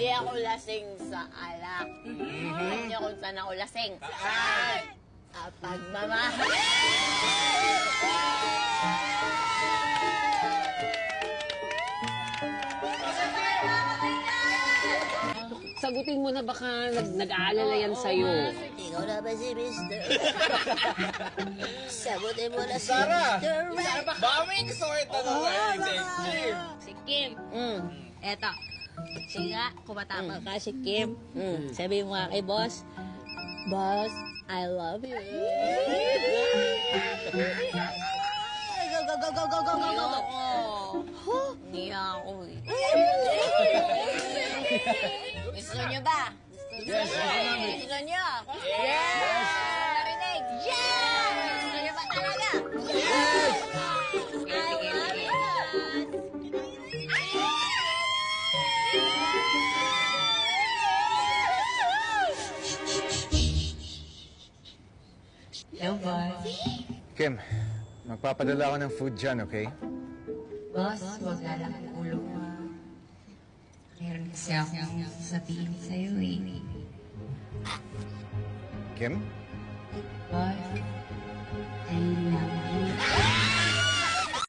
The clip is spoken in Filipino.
Hindi ako lasing sa alak. Alam niyo kung saan ako lasing? Saan? Sa pagmamahal. Sagutin mo na baka nag-aalala yan sa'yo. Ikaw na ba si Mr. Sagutin mo na si Sarah! Mr. Right. Baka may gusto ko itanong Kim. Si Kim. Eto. Sige nga, kumatama ka si Kim. Sabi mo nga kay boss, Boss, I love you. Go, go, go, go, go, go, go, go. Hindi ako eh. Gusto niyo ba? Yes, Gusto niyo? Yes! Narinig? Yes! Gusto niyo ba talaga? Yes! I love you! Hello, boss. Kim, magpapadala ako ng food dyan, okay? Boss, huwag lalaki ulo ko. Meron kasi akong sabihin sa'yo eh. Kim? Boss, I